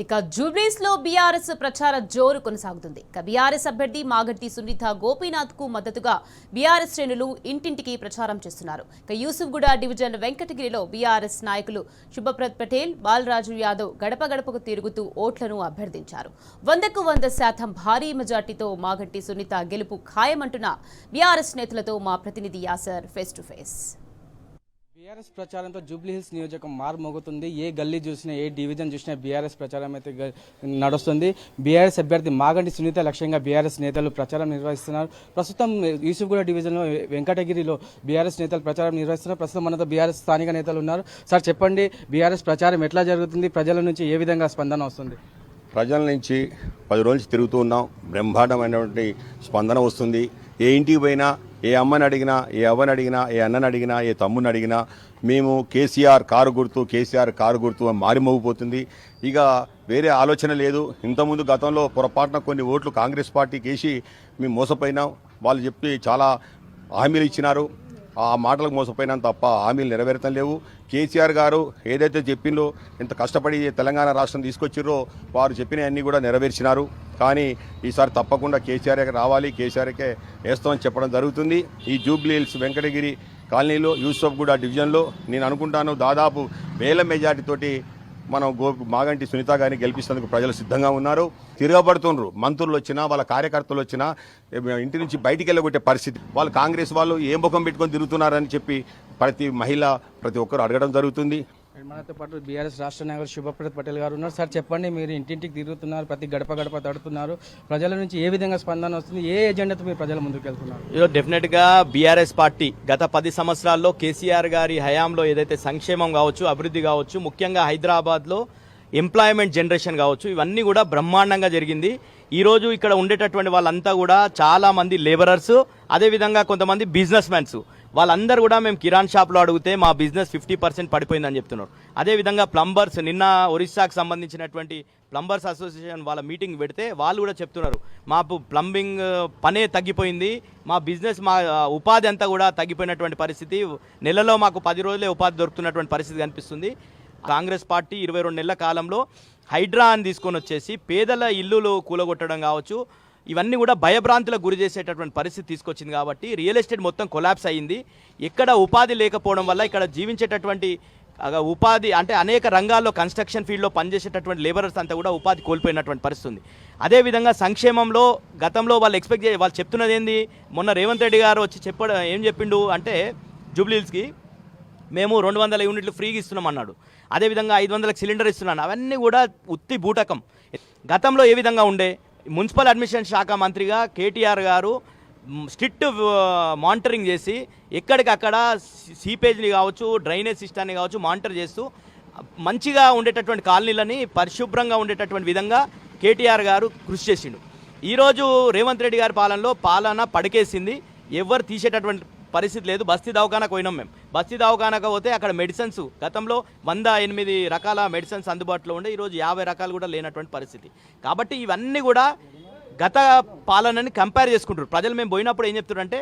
ఇక జూబ్లీస్ లో బీఆర్ఎస్ ప్రచార జోరు కొనసాగుతుంది. ఇక బీఆర్ఎస్ అభ్యర్థి మాగంటి సునీత గోపీనాథ్ కు మద్దతుగా బీఆర్ఎస్ శ్రేణులు ఇంటింటికి ప్రచారం చేస్తున్నారు. ఇక యూసుఫ్గూడ డివిజన్ వెంకటగిరిలో బీఆర్ఎస్ నాయకులు శుభప్రద్ పటేల్, బాలరాజు యాదవ్ గడప గడపకు తిరుగుతూ ఓట్లను అభ్యర్థించారు. 100% భారీ మెజార్టీతో మాగంటి సునీత గెలుపు ఖాయమంటున్న బీఆర్ఎస్ నేతలతో మా ప్రతినిధి Yasar face to face. BRS ప్రచారంతో జూబ్లీహిల్స్ నియోజకం మారుమోగుతుంది. ఏ గల్లీ చూసినా, ఏ డివిజన్ చూసినా బీఆర్ఎస్ ప్రచారం అయితే నడుస్తుంది. బీఆర్ఎస్ అభ్యర్థి మాగంటి సునీత లక్ష్యంగా బీఆర్ఎస్ నేతలు ప్రచారం నిర్వహిస్తున్నారు. ప్రస్తుతం యూసుఫ్గూడ డివిజన్లో వెంకటగిరిలో బీఆర్ఎస్ నేతలు ప్రచారం నిర్వహిస్తున్నారు. ప్రస్తుతం మనతో బీఆర్ఎస్ స్థానిక నేతలు ఉన్నారు. సార్ చెప్పండి, బీఆర్ఎస్ ప్రచారం ఎట్లా జరుగుతుంది? ప్రజల నుంచి ఏ విధంగా స్పందన వస్తుంది? ప్రజల నుంచి 10 రోజులు తిరుగుతూ ఉన్నాం. బ్రహ్మాండమైనటువంటి స్పందన వస్తుంది. ఏ ఇంటికి పోయినా, ఏ అమ్మని అడిగినా, ఏ అవ్వని అడిగినా, ఏ అన్నని అడిగినా, ఏ తమ్ముని అడిగినా మేము కేసీఆర్ కారు గుర్తు అని మారిమోగిపోతుంది. ఇక వేరే ఆలోచన లేదు. ఇంతకుముందు గతంలో పొరపాటున కొన్ని ఓట్లు కాంగ్రెస్ పార్టీకి వేసి మేము మోసపోయినాం. వాళ్ళు చెప్పి చాలా హామీలు ఇచ్చినారు. ఆ మాటలకు మోసపోయినాం తప్ప హామీలు నెరవేరతం లేవు. కేసీఆర్ గారు ఏదైతే చెప్పిందో, ఎంత కష్టపడి తెలంగాణ రాష్ట్రం తీసుకొచ్చిర్రో వారు చెప్పినవన్నీ కూడా నెరవేర్చినారు. కానీ ఈసారి తప్పకుండా కేసీఆర్కే రావాలి, కేసీఆర్కే వేస్తామని చెప్పడం జరుగుతుంది. ఈ జూబ్లీహిల్స్ వెంకటగిరి కాలనీలో యూసుఫ్గూడ డివిజన్లో నేను అనుకుంటాను దాదాపు వేల మెజార్టీతోటి మనం మాగంటి సునీత గారిని గెలిపిస్తేందుకు ప్రజలు సిద్ధంగా ఉన్నారు. తిరగబడుతున్నారు. మంత్రులు వచ్చినా, వాళ్ళ కార్యకర్తలు వచ్చినా ఇంటి నుంచి బయటికి వెళ్ళగొట్టే పరిస్థితి. వాళ్ళు కాంగ్రెస్ వాళ్ళు ఏం ముఖం పెట్టుకొని తిరుగుతున్నారని చెప్పి ప్రతి మహిళ, ప్రతి ఒక్కరు అడగడం జరుగుతుంది. మనతో పాటు బీఆర్ఎస్ రాష్ట్ర నాయకులు శుభప్రద్ పటేల్ గారు ఉన్నారు. సార్ చెప్పండి, మీరు ఇంటింటికి తిరుగుతున్నారు, ప్రతి గడప గడప తడుతున్నారు. ప్రజల నుంచి ఏ విధంగా స్పందన వస్తుంది? ఏ ఎజెండాతో మీరు ప్రజల ముందుకు వెళ్తున్నారు? ఈరోజు డెఫినెట్గా బీఆర్ఎస్ పార్టీ గత 10 సంవత్సరాల్లో కేసీఆర్ గారి హయాంలో ఏదైతే సంక్షేమం కావచ్చు, అభివృద్ధి కావచ్చు, ముఖ్యంగా హైదరాబాద్లో ఎంప్లాయ్మెంట్ జనరేషన్ కావచ్చు, ఇవన్నీ కూడా బ్రహ్మాండంగా జరిగింది. ఈరోజు ఇక్కడ ఉండేటటువంటి వాళ్ళంతా కూడా చాలా మంది లేబరర్స్, అదేవిధంగా కొంతమంది బిజినెస్ మ్యాన్స్, వాళ్ళందరూ కూడా మేము కిరాణ్ షాప్లో అడిగితే మా బిజినెస్ 50% పడిపోయిందని చెప్తున్నారు. అదేవిధంగా ప్లంబర్స్, నిన్న ఒరిస్సాకు సంబంధించినటువంటి ప్లంబర్స్ అసోసియేషన్ వాళ్ళ మీటింగ్ పెడితే వాళ్ళు కూడా చెప్తున్నారు, మాకు ప్లంబింగ్ పనే తగ్గిపోయింది, మా బిజినెస్, మా ఉపాధి అంతా కూడా తగ్గిపోయినటువంటి పరిస్థితి, నెలలో మాకు 10 రోజులే ఉపాధి దొరుకుతున్నటువంటి పరిస్థితి కనిపిస్తుంది. కాంగ్రెస్ పార్టీ 22 నెలల కాలంలో హైడ్రా అని తీసుకొని వచ్చేసి పేదల ఇల్లులు కూలగొట్టడం కావచ్చు, ఇవన్నీ కూడా భయభ్రాంతులకు గురి చేసేటటువంటి పరిస్థితి తీసుకొచ్చింది. కాబట్టి రియల్ ఎస్టేట్ మొత్తం కొలాప్స్ అయ్యింది. ఎక్కడ ఉపాధి లేకపోవడం వల్ల ఇక్కడ జీవించేటటువంటి ఉపాధి అంటే అనేక రంగాల్లో కన్స్ట్రక్షన్ ఫీల్డ్లో పనిచేసేటటువంటి లేబరర్స్ అంతా కూడా ఉపాధి కోల్పోయినటువంటి పరిస్థితి ఉంది. అదేవిధంగా సంక్షేమంలో గతంలో వాళ్ళు చెప్తున్నది ఏంది, మొన్న రేవంత్ రెడ్డి గారు వచ్చి ఏం చెప్పిండు అంటే జూబ్లీహిల్స్కి మేము 200 యూనిట్లు ఫ్రీగా ఇస్తున్నాం అన్నాడు. అదేవిధంగా 500 సిలిండర్ ఇస్తున్నాను. అవన్నీ కూడా ఉత్తి బూటకం. గతంలో ఏ విధంగా ఉండే, మున్సిపల్ అడ్మినిస్ట్రేషన్ శాఖ మంత్రిగా కేటీఆర్ గారు స్ట్రిక్ట్ మానిటరింగ్ చేసి ఎక్కడికక్కడ సీపేజ్ని కావచ్చు, డ్రైనేజ్ సిస్టాన్ని కావచ్చు మానిటర్ చేస్తూ మంచిగా ఉండేటటువంటి కాలనీలని పరిశుభ్రంగా ఉండేటటువంటి విధంగా కేటీఆర్ గారు కృషి చేసిండు. ఈరోజు రేవంత్ రెడ్డి గారి పాలన పడికేసింది. ఎవరు తీసేటటువంటి పరిస్థితి లేదు. బస్తీ దవాఖానకు పోయినాం మేము. బస్తీ దవాఖానకు పోతే అక్కడ మెడిసిన్స్ గతంలో 108 రకాల మెడిసిన్స్ అందుబాటులో ఉండే, ఈరోజు 50 రకాలు కూడా లేనటువంటి పరిస్థితి. కాబట్టి ఇవన్నీ కూడా గత పాలనని కంపేర్ చేసుకుంటారు ప్రజలు. మేము పోయినప్పుడు ఏం చెప్తున్నారంటే,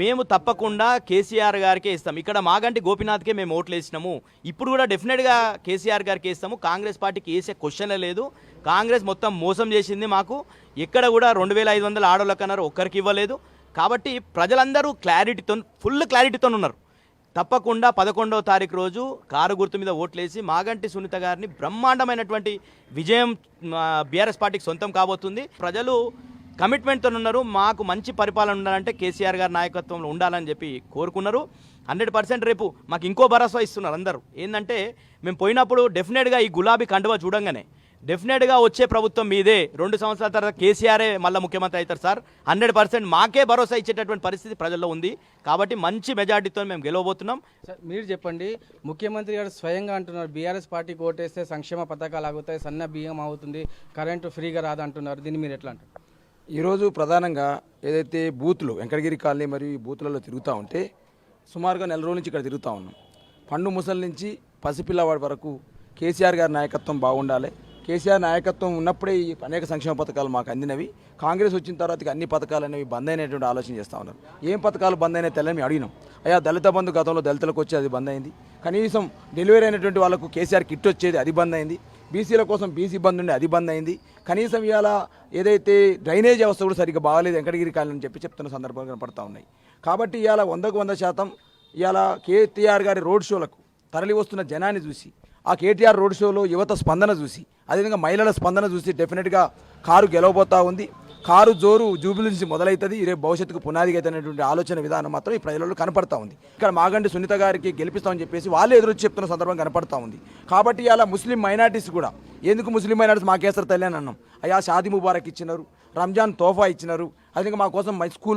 మేము తప్పకుండా కేసీఆర్ గారికే ఇస్తాం, ఇక్కడ మాగంటి గోపీనాథ్కే మేము ఓట్లు వేసినాము, ఇప్పుడు కూడా డెఫినెట్గా కేసీఆర్ గారికి వేస్తాము, కాంగ్రెస్ పార్టీకి వేసే క్వశ్చనే లేదు. కాంగ్రెస్ మొత్తం మోసం చేసింది. మాకు ఎక్కడ కూడా 2500 ఆడోళ్ళకన్నారు, ఒక్కరికి ఇవ్వలేదు. కాబట్టి ప్రజలందరూ ఫుల్ క్లారిటీతో ఉన్నారు. తప్పకుండా 11వ తారీఖు రోజు కారు గుర్తు మీద ఓట్లేసి మాగంటి సునీత గారిని బ్రహ్మాండమైనటువంటి విజయం బీఆర్ఎస్ పార్టీకి సొంతం కాబోతుంది. ప్రజలు కమిట్మెంట్తో ఉన్నారు. మాకు మంచి పరిపాలన ఉండాలంటే కేసీఆర్ గారి నాయకత్వంలో ఉండాలని చెప్పి కోరుకున్నారు. 100% రేపు మాకు ఇంకో భరోసా ఇస్తున్నారు అందరూ. ఏంటంటే మేము పోయినప్పుడు డెఫినెట్గా ఈ గులాబీ కండువా చూడంగానే డెఫినెట్గా వచ్చే ప్రభుత్వం మీదే, 2 సంవత్సరాల తర్వాత కేసీఆరే మళ్ళీ ముఖ్యమంత్రి అవుతారు సార్, 100% మాకే భరోసా ఇచ్చేటటువంటి పరిస్థితి ప్రజల్లో ఉంది. కాబట్టి మంచి మెజార్టీతో మేము గెలవబోతున్నాం. సార్ మీరు చెప్పండి, ముఖ్యమంత్రి గారు స్వయంగా అంటున్నారు బీఆర్ఎస్ పార్టీకి ఓటేస్తే సంక్షేమ పథకాలు ఆగుతాయి, సన్న బియ్యం అవుతుంది, కరెంటు ఫ్రీగా రాదంటున్నారు. దీన్ని మీరు ఎట్లా అంటారు? ఈరోజు ప్రధానంగా ఏదైతే బూత్లు వెంకటగిరి కాలనీ మరియు ఈ బూత్లలో తిరుగుతూ ఉంటే సుమారుగా 4 రోజుల నుంచి ఇక్కడ తిరుగుతూ ఉన్నాం. పండు ముసలి నుంచి పసిపిల్లవాడి వరకు కేసీఆర్ గారి నాయకత్వం బాగుండాలి, కేసీఆర్ నాయకత్వం ఉన్నప్పుడే ఈ అనేక సంక్షేమ పథకాలు మాకు అందినవి. కాంగ్రెస్ వచ్చిన తర్వాత అన్ని పథకాలు అనేవి బంద్ అయినటువంటి ఆలోచన చేస్తూ ఉన్నారు. ఏం పథకాలు బంద్ అయినా తెల్లని మేము అడిగినాం. అయ్యా దళిత బంధు గతంలో దళితులకు వచ్చి అది బంద్ అయింది. కనీసం డెలివరీ అయినటువంటి వాళ్ళకు కేసీఆర్ కిట్ వచ్చేది, అది బంద్ అయింది. బీసీల కోసం బీసీ బంద్ ఉండే, అది బంద్ అయింది. కనీసం ఇవాళ ఏదైతే డ్రైనేజ్ వ్యవస్థ కూడా సరిగ్గా బాగాలేదు వెంకటగిరి కాలనీ అని చెప్తున్న సందర్భాలు కనపడతా ఉన్నాయి. కాబట్టి ఇవాళ 100% ఇవాళ కేటీఆర్ గారి రోడ్ షోలకు తరలి వస్తున్న జనాన్ని చూసి, ఆ కేటీఆర్ రోడ్ షోలో యువత స్పందన చూసి, అదేవిధంగా మహిళల స్పందన చూసి డెఫినెట్గా కారు గెలవబోతా ఉంది. కారు జోరు జూబిలీ నుంచి మొదలవుతుంది, రేపు భవిష్యత్తుకు పునాదిగా అయినటువంటి ఆలోచన విధానం మాత్రం ఈ ప్రజలలో కనపడతా ఉంది. ఇక్కడ మాగంటి సునీత గారికి గెలిపిస్తామని చెప్పేసి వాళ్ళే ఎదురొచ్చి చెప్తున్న సందర్భం కనపడతా ఉంది. కాబట్టి ఇలా ముస్లిం మైనార్టీస్ కూడా, ఎందుకు ముస్లిం మైనార్టీస్ మాకేస్తారు తల్లి అని అన్నాం. అయ్యా షాదీ ముబారక్ ఇచ్చినారు, రంజాన్ తోఫా ఇచ్చినారు, అదే మా కోసం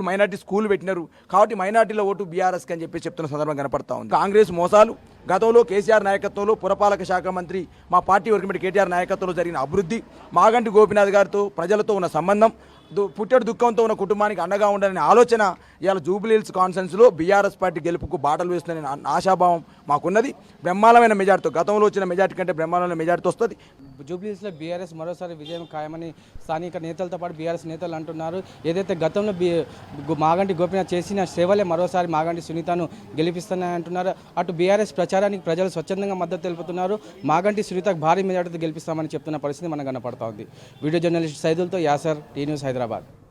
మైనార్టీ స్కూల్ పెట్టినారు. కాబట్టి మైనార్టీలో ఓటు బీఆర్ఎస్కి అని చెప్పి చెప్తున్న సందర్భం కనపడతా ఉంది. కాంగ్రెస్ మోసాలు, గతంలో కేసీఆర్ నాయకత్వంలో పురపాలక శాఖ మంత్రి మా పార్టీ వర్గం కేటీఆర్ నాయకత్వంలో జరిగిన అభివృద్ధి, మాగంటి గోపీనాథ్ గారితో ప్రజలతో ఉన్న సంబంధం, పుట్టెడు దుఃఖంతో ఉన్న కుటుంబానికి అండగా ఉండాలనే ఆలోచన ఇవాళ జూబ్లీ హిల్స్ కాన్ఫరెన్స్లో బీఆర్ఎస్ పార్టీ గెలుపుకు బాటలు వేస్తుందనే ఆశాభావం మాకున్నది. బ్రహ్మాండమైన మెజార్టీతో, గతంలో వచ్చిన మెజార్టీ కంటే బ్రహ్మాండమైన మెజార్టీతో వస్తుంది. జూబ్లీహిల్స్లో బీఆర్ఎస్ మరోసారి విజయం ఖాయమని స్థానిక నేతలతో పాటు బీఆర్ఎస్ నేతలు అంటున్నారు. ఏదైతే గతంలో మాగంటి గోపీనాథ్ చేసిన సేవలే మరోసారి మాగంటి సునీతను గెలిపిస్తున్నాయని అంటున్నారు. అటు బీఆర్ఎస్ ప్రచారానికి ప్రజలు స్వచ్ఛందంగా మద్దతు తెలుపుతున్నారు. మాగంటి సునీతకు భారీ మెజార్టీతో గెలిపిస్తామని చెప్తున్న పరిస్థితి మనకు కనపడతా ఉంది. వీడియో జర్నలిస్ట్ సైదులతో యాసర్, టీ న్యూస్, హైదరాబాద్.